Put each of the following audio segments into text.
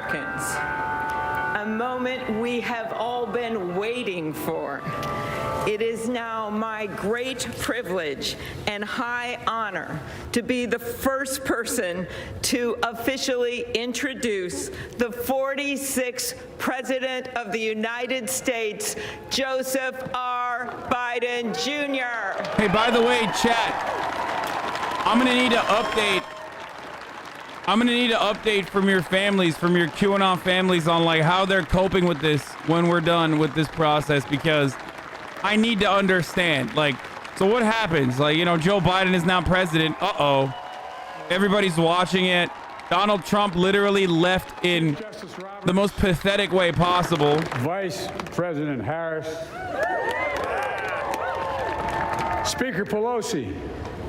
Americans, a moment we have all been waiting for. It is now my great privilege and high honor to be the first person to officially introduce the 46th President of the United States, Joseph R. Biden, Jr. Hey, by the way, chat, I'm gonna need an update from your families, from your QAnon families, on like how they're coping with this when we're done with this process, because I need to understand. Like, so what happens? Like, you know, Joe Biden is now president. Uh-oh. Everybody's watching it. Donald Trump literally left in the most pathetic way possible. Vice President Harris. Speaker Pelosi.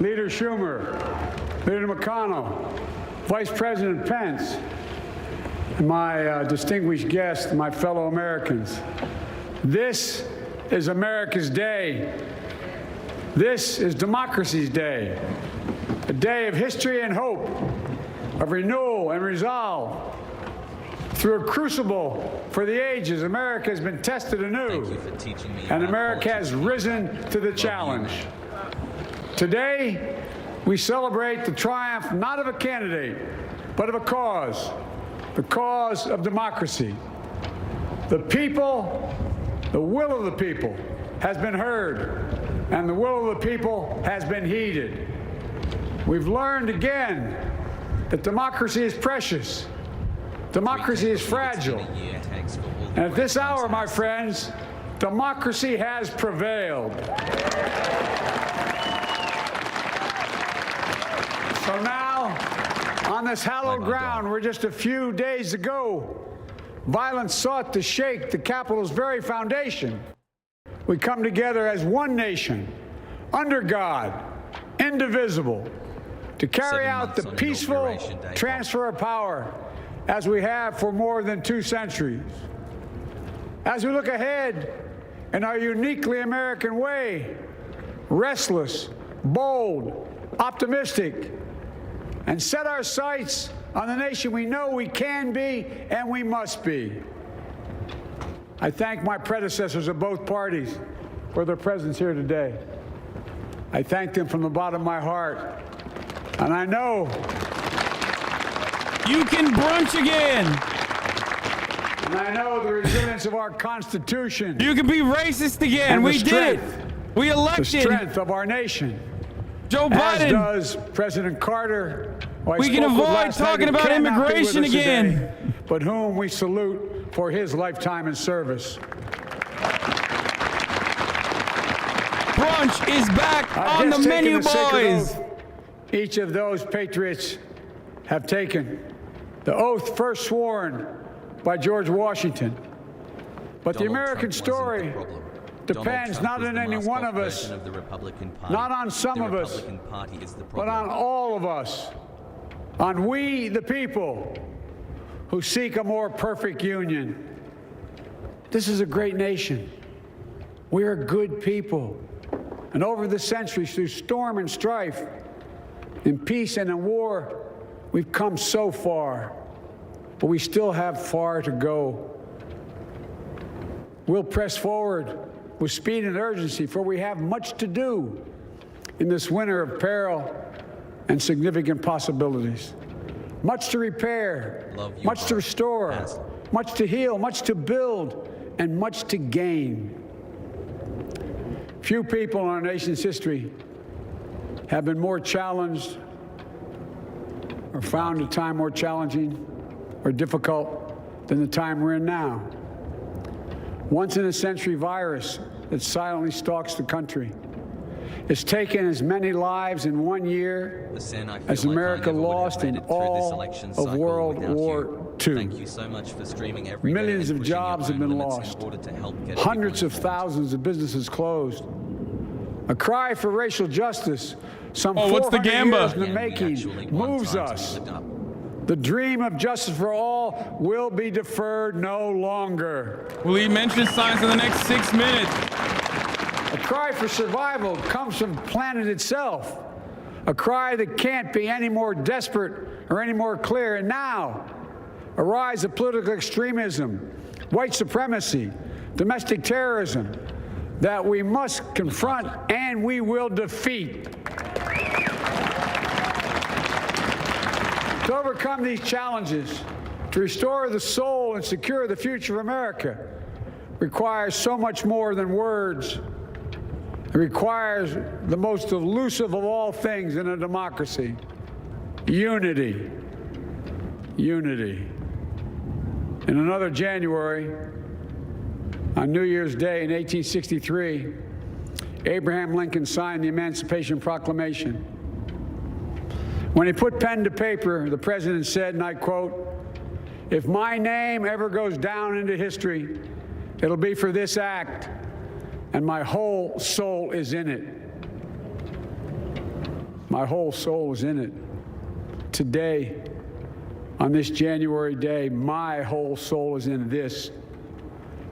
Leader Schumer. Leader McConnell. Vice President Pence. And my distinguished guests, my fellow Americans. This is America's day. This is democracy's day. A day of history and hope, of renewal and resolve. Through a crucible for the ages, America has been tested anew. Thank you for teaching me. And America has risen to the challenge. Today, we celebrate the triumph not of a candidate, but of a cause, the cause of democracy. The people, the will of the people has been heard, and the will of the people has been heeded. We've learned again that democracy is precious. Democracy is fragile. And at this hour, my friends, democracy has prevailed. So now, on this hallowed ground where just a few days ago, violence sought to shake the Capitol's very foundation, we come together as one nation, under God, indivisible, to carry out the peaceful transfer of power as we have for more than 2 centuries. As we look ahead in our uniquely American way, restless, bold, optimistic, and set our sights on the nation we know we can be and we must be. I thank my predecessors of both parties for their presence here today. I thank them from the bottom of my heart. And I know you can brunch again. And I know the resilience of our Constitution. You can be racist again. We did it. We elected. The strength of our nation. Joe Biden. As does President Carter. We can avoid talking about immigration again. Today, but whom we salute for his lifetime in service. Brunch is back on the menu, boys. Each of those patriots have taken the oath first sworn by George Washington. But the American story depends not on any one of us, not on some of us, but on all of us, on we the people who seek a more perfect union. This is a great nation. We are good people. And over the centuries, through storm and strife, in peace and in war, we've come so far, but we still have far to go. We'll press forward with speed and urgency, for we have much to do in this winter of peril and significant possibilities. Much to repair, much to restore, much to heal, much to build, and much to gain. Few people in our nation's history have been more challenged or found a time more challenging or difficult than the time we're in now. Once-in-a-century virus that silently stalks the country. It's taken as many lives in 1 year as America lost in all of World War II. Thank you so much for streaming every day. Millions of jobs have been lost. Hundreds of thousands of businesses closed. A cry for racial justice, some 400 years in the making, moves us. The dream of justice for all will be deferred no longer. Will he mention science in the next 6 minutes? A cry for survival comes from the planet itself. A cry that can't be any more desperate or any more clear. And now, a rise of political extremism, white supremacy, domestic terrorism that we must confront and we will defeat. To overcome these challenges, to restore the soul and secure the future of America requires so much more than words. It requires the most elusive of all things in a democracy: unity. Unity. In another January, on New Year's Day in 1863, Abraham Lincoln signed the Emancipation Proclamation. When he put pen to paper, the president said, and I quote, "If my name ever goes down into history, it'll be for this act, and my whole soul is in it." My whole soul is in it. Today, on this January day, my whole soul is in this,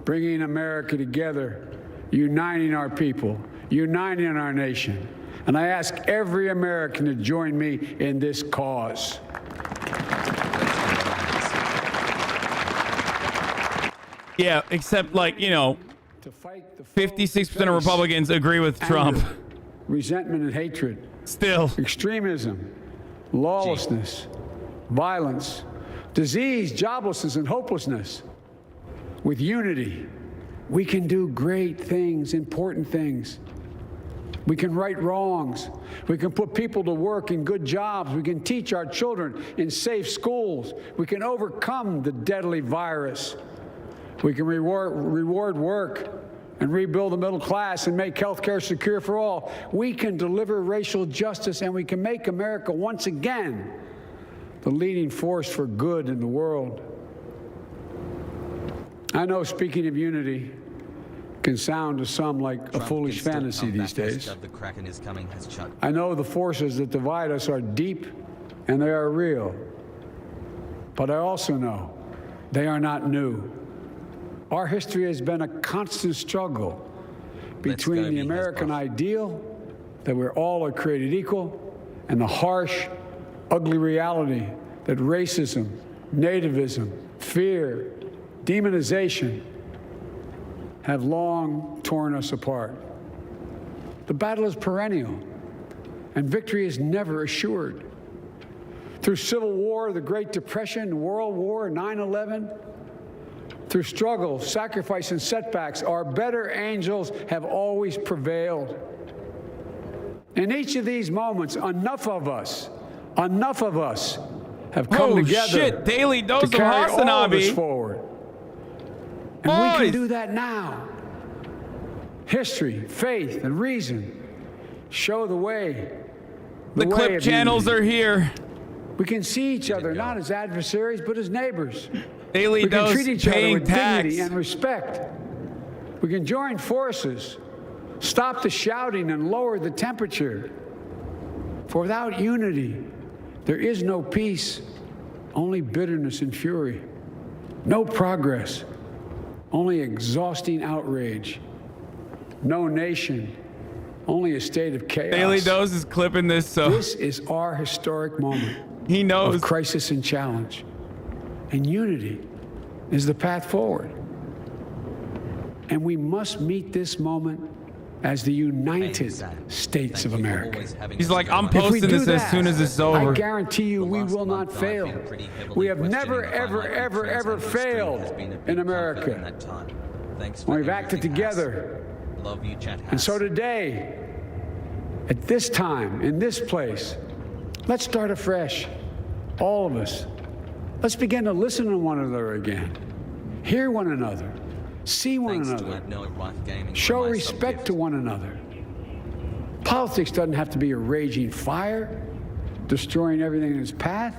bringing America together, uniting our people, uniting our nation. And I ask every American to join me in this cause. Yeah, except, like, you know, To fight the 56% of Republicans agree with Trump. anger, resentment and hatred, Still. extremism, lawlessness, violence, disease, joblessness, and hopelessness. With unity, we can do great things, important things. We can right wrongs. We can put people to work in good jobs. We can teach our children in safe schools. We can overcome the deadly virus. We can reward work and rebuild the middle class and make health care secure for all. We can deliver racial justice, and we can make America once again the leading force for good in the world. I know speaking of unity can sound to some like a foolish fantasy these days. I know the forces that divide us are deep and they are real. But I also know they are not new. Our history has been a constant struggle between the American ideal that we're all created equal and the harsh, ugly reality that racism, nativism, fear, demonization have long torn us apart. The battle is perennial, and victory is never assured. Through Civil War, the Great Depression, World War, 9/11, through struggle, sacrifice, and setbacks, our better angels have always prevailed. In each of these moments, enough of us have come together shit. Daily dose to of carry all of us HasanAbi. forward. And we Boys. can do that now. History, faith, and reason show the way. The way clip of channels unity. are here. We can see each other not as adversaries, but as neighbors. Daily We can dose treat each other paying with tax. dignity and respect. We can join forces, stop the shouting, and lower the temperature. For without unity, there is no peace, only bitterness and fury. No progress, only exhausting outrage. No nation, only a state of chaos. Daily dose is clipping this, so This is our historic moment he knows. of crisis and challenge. And unity is the path forward. And we must meet this moment as the United States of America. He's like, I'm If we posting do this that, as soon as it's over. I guarantee you we will not fail. We have never, ever failed in America. When we've acted together. And so today, at this time, in this place, let's start afresh. All of us. Let's begin to listen to one another again. Hear one another. See one another. Show respect to one another. Politics doesn't have to be a raging fire, destroying everything in its path.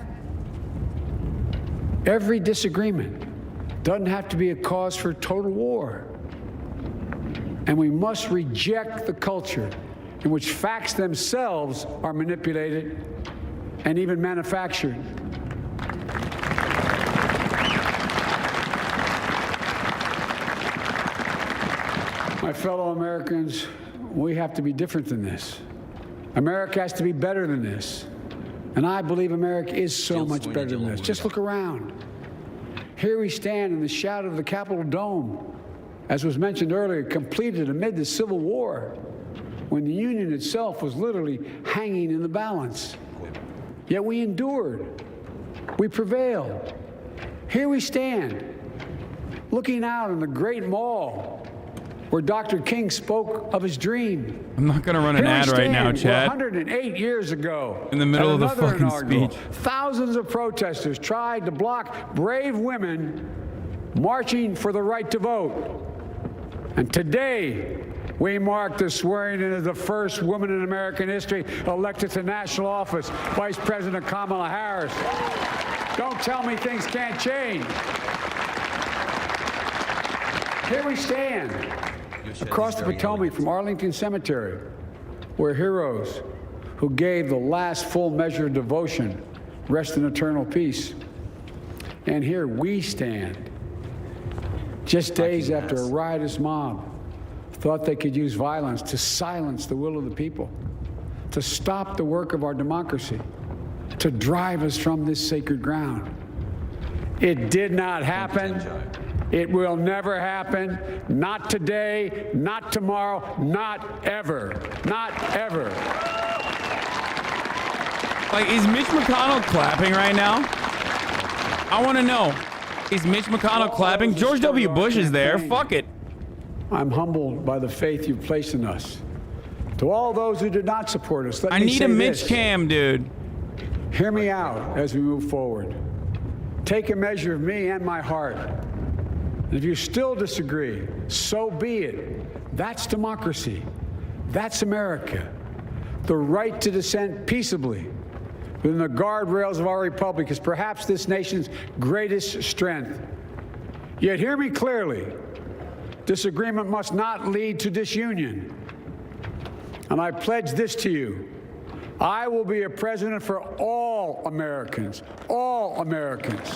Every disagreement doesn't have to be a cause for total war. And we must reject the culture in which facts themselves are manipulated and even manufactured. My fellow Americans, we have to be different than this. America has to be better than this. And I believe America is so much better than this. Just look around. Here we stand in the shadow of the Capitol Dome, as was mentioned earlier, completed amid the Civil War, when the Union itself was literally hanging in the balance. Yet we endured. We prevailed. Here we stand, looking out on the great mall where Dr. King spoke of his dream. I'm not going to run an ad right now, Chad. 108 years ago, in the middle of the fucking speech, thousands of protesters tried to block brave women marching for the right to vote. And today, we mark the swearing in of the first woman in American history elected to national office, Vice President Kamala Harris. Don't tell me things can't change. Here we stand, across the Potomac from Arlington Cemetery, where heroes who gave the last full measure of devotion rest in eternal peace. And here we stand, just days after a riotous mob thought they could use violence to silence the will of the people, to stop the work of our democracy, to drive us from this sacred ground. It did not happen. It will never happen. Not today, not tomorrow, not ever. Not ever. like, is Mitch McConnell clapping right now? I want to know. Is Mitch McConnell clapping? George W. Bush is there. Fuck it. I'm humbled by the faith you've placed in us. To all those who did not support us, let I me need say a Mitch this. cam, dude. Hear me out as we move forward. Take a measure of me and my heart. And if you still disagree, so be it. That's democracy. That's America. The right to dissent peaceably within the guardrails of our republic is perhaps this nation's greatest strength. Yet hear me clearly. Disagreement must not lead to disunion. And I pledge this to you. I will be a president for all Americans. All Americans.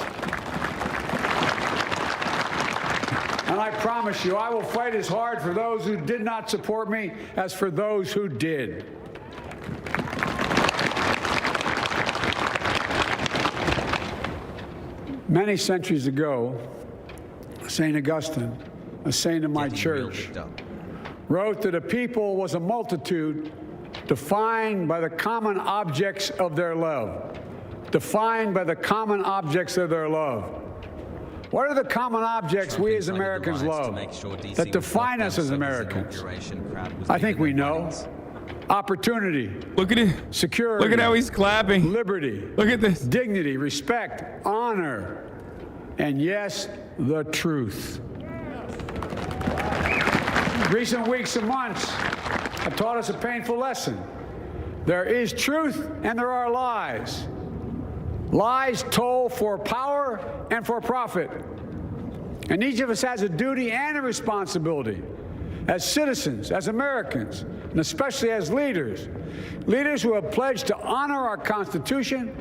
And I promise you, I will fight as hard for those who did not support me as for those who did. Many centuries ago, St. Augustine, a saint of my church, wrote that a people was a multitude defined by the common objects of their love. Defined by the common objects of their love. What are the common objects we as Americans love that define us as Americans? I think we know. Opportunity. Look at it. Security. Look at how he's clapping. Liberty. Look at this. Dignity, respect, honor, and yes, the truth. Recent weeks and months have taught us a painful lesson. There is truth and there are lies. Lies told for power and for profit. And each of us has a duty and a responsibility as citizens, as Americans, and especially as leaders. Leaders who have pledged to honor our Constitution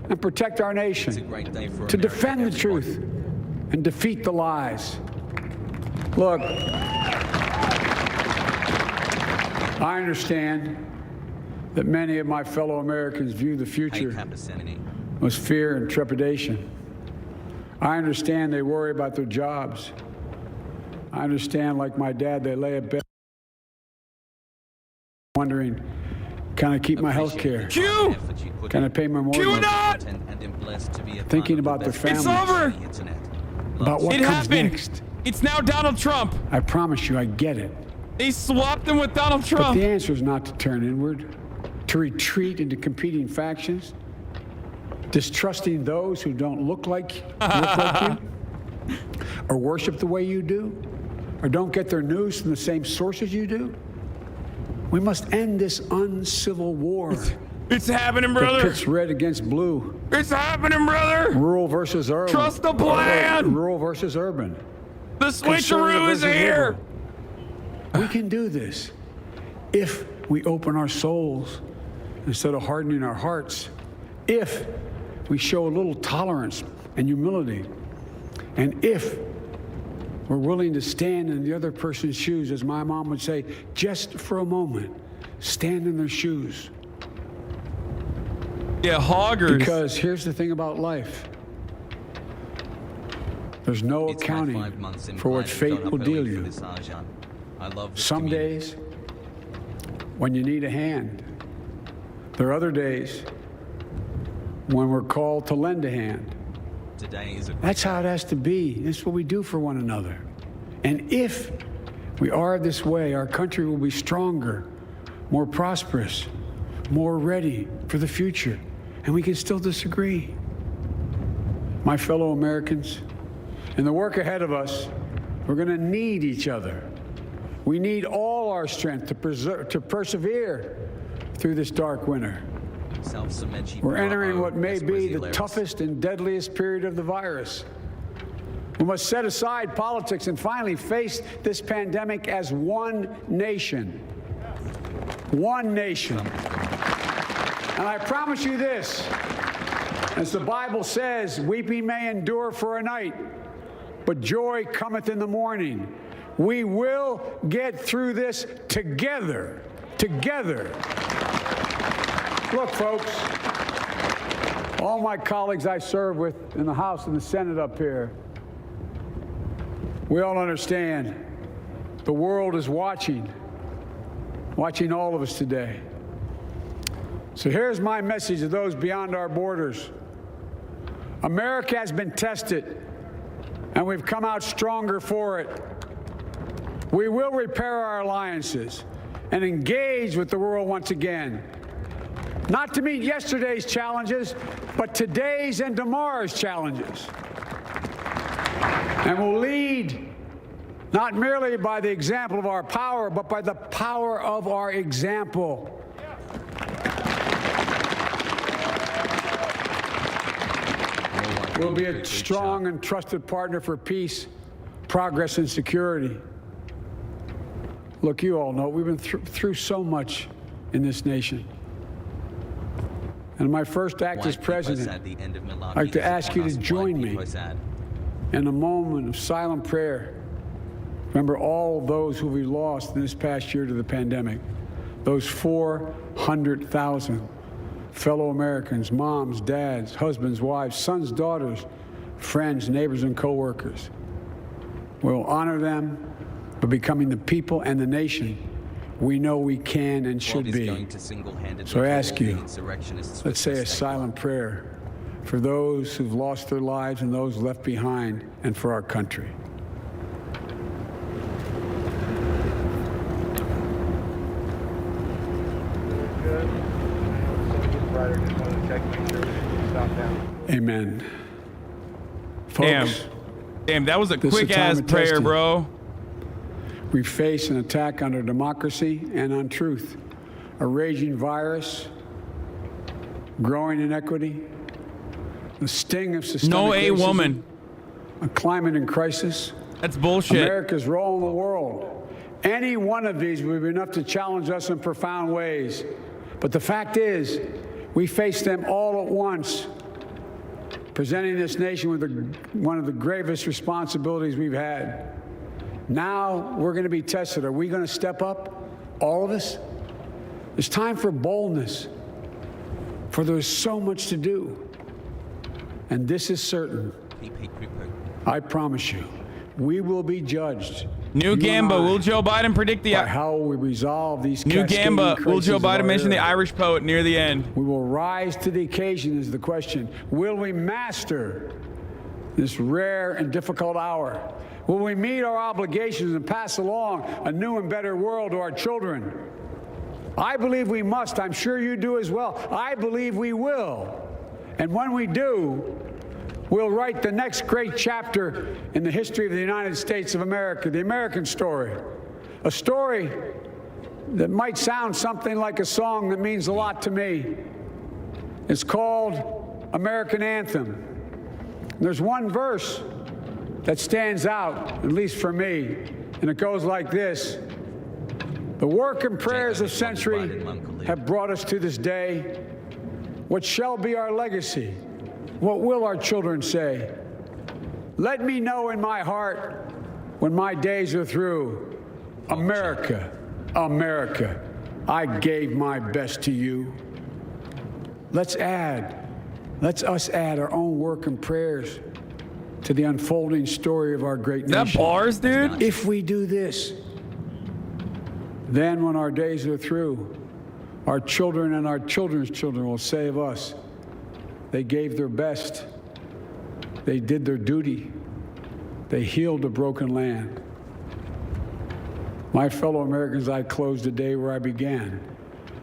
and protect our nation, to defend the truth and defeat the lies. Look, I understand that many of my fellow Americans view the future with fear and trepidation. I understand they worry about their jobs. I understand, like my dad, they lay in bed wondering, can I keep my health care? Q! Can I pay my mortgage? Q not! Thinking about their families. It's over! About what It comes happened. next. It's now Donald Trump. I promise you, I get it. They swapped him with Donald But Trump. the answer is not to turn inward, to retreat into competing factions, distrusting those who don't look like you, or worship the way you do, or don't get their news from the same sources you do. We must end this uncivil war. It's happening, That brother. pits red against blue. It's happening, brother. Rural versus urban. Trust the plan. Rural versus urban. The switcheroo is here. We can do this if we open our souls instead of hardening our hearts, if we show a little tolerance and humility, and if we're willing to stand in the other person's shoes, as my mom would say, just for a moment, stand in their shoes. Yeah, hoggers. Because here's the thing about life. There's no It's my accounting 5 months in for what private. fate Don't will have to deal wait for you. this, Hasan. I love this Some community. days, when you need a hand. There are other days when we're called to lend a hand. Today is a That's how it has to be. This is what we do for one another. And if we are this way, our country will be stronger, more prosperous, more ready for the future. And we can still disagree. My fellow Americans, in the work ahead of us, we're going to need each other. We need all our strength to persevere through this dark winter. We're entering what may be the toughest and deadliest period of the virus. We must set aside politics and finally face this pandemic as one nation. One nation. And I promise you this, as the Bible says, weeping may endure for a night, but joy cometh in the morning. We will get through this together. Together. Look, folks, all my colleagues I serve with in the House and the Senate up here, we all understand the world is watching all of us today. So here's my message to those beyond our borders. America has been tested, and we've come out stronger for it. We will repair our alliances and engage with the world once again. Not to meet yesterday's challenges, but today's and tomorrow's challenges. And we'll lead not merely by the example of our power, but by the power of our example. We'll be a strong and trusted partner for peace, progress, and security. Look, you all know we've been through so much in this nation. And my first act as president, I'd like to ask you to join me in a moment of silent prayer. Remember all those who we lost in this past year to the pandemic. Those 400,000 fellow Americans, moms, dads, husbands, wives, sons, daughters, friends, neighbors, and co-workers. We'll honor them by becoming the people and the nation we know we can and should be. So I ask you, let's say a silent prayer for those who've lost their lives and those left behind, and for our country. Amen. Folks, Damn, that was a this is a quick-ass time of prayer, testing. bro. We face an attack on our democracy and on truth, a raging virus, growing inequity, the sting of systemic No racism, woman. a climate in crisis, That's bullshit. America's role in the world. Any one of these would be enough to challenge us in profound ways. But the fact is, we face them all at once, presenting this nation with one of the gravest responsibilities we've had. Now we're going to be tested. Are we going to step up, all of us? It's time for boldness, for there's so much to do. And this is certain. I promise you, we will be judged. New Gamba, will Joe Biden predict the... by how we resolve these New cascading Gamba, will crises Joe of our Biden mention the era. Irish poet near the end? We will rise to the occasion is the question. Will we master this rare and difficult hour? Will we meet our obligations and pass along a new and better world to our children? I believe we must. I'm sure you do as well. I believe we will. And when we do, we'll write the next great chapter in the history of the United States of America, the American story. A story that might sound something like a song that means a lot to me. It's called American Anthem. There's one verse that stands out, at least for me, and it goes like this. The work and prayers of century have brought us to this day. What shall be our legacy? What will our children say? Let me know in my heart when my days are through. America, America, I gave my best to you. Let's us add our own work and prayers to the unfolding story of our great That nation. bars, dude? If we do this, then when our days are through, our children and our children's children will say of us, they gave their best, they did their duty, they healed a broken land. My fellow Americans, I close the day where I began,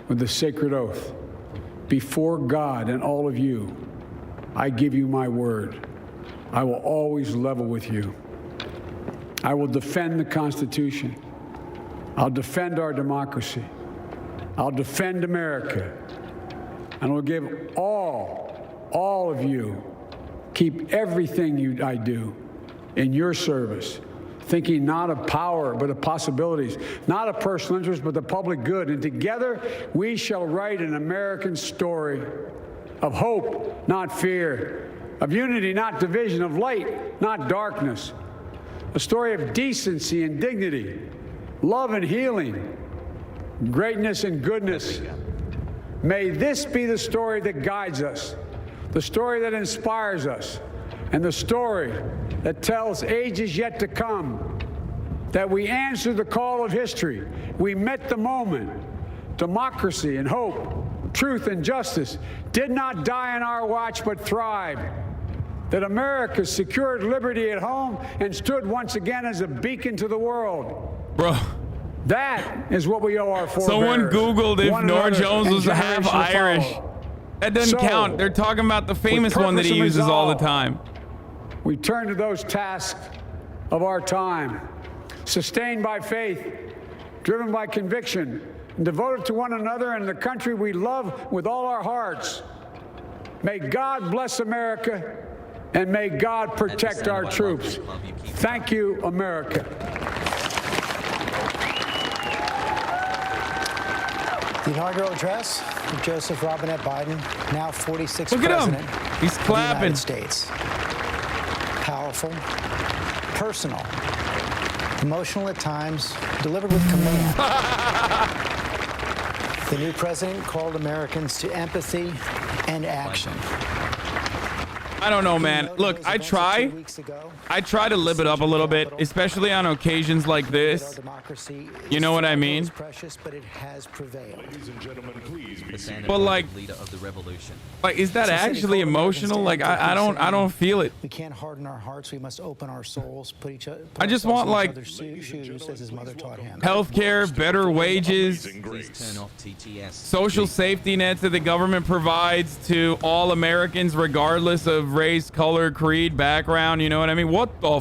with the sacred oath. Before God and all of you, I give you my word. I will always level with you. I will defend the Constitution. I'll defend our democracy. I'll defend America. And I'll give all of you, keep everything I do in your service, thinking not of power, but of possibilities, not of personal interest, but the public good. And together, we shall write an American story of hope, not fear, of unity, not division, of light, not darkness, a story of decency and dignity, love and healing, greatness and goodness. May this be the story that guides us, the story that inspires us, and the story that tells ages yet to come that we answered the call of history. We met the moment. Democracy and hope, truth and justice did not die on our watch but thrived. That America secured liberty at home and stood once again as a beacon to the world. Bro. That is what we owe our forebears. Someone Googled if one Norah another, Jones and was half generations to Irish. follow. That doesn't So, count. They're talking about the famous one that he purpose and uses all the resolve, time. We turn to those tasks of our time, sustained by faith, driven by conviction, and devoted to one another and the country we love with all our hearts. May God bless America, and may God protect our troops. Thank you, America. The inaugural address of Joseph Robinette Biden, now 46th Look at him. president He's of the clapping. United States. Powerful, personal, emotional at times, delivered with command. The new president called Americans to empathy and action. I don't know, man. Look, I try to live it up a little bit, especially on occasions like this. You know what I mean? But like, leader of the revolution. like, is that actually emotional? Like, I don't feel it. We can't harden our hearts. We must open our souls. Put I just want, like, shoes, as his mother taught him. Healthcare, better wages, Please turn off TTS. social safety nets that the government provides to all Americans, regardless of race, color, creed, background. You know what I mean? What the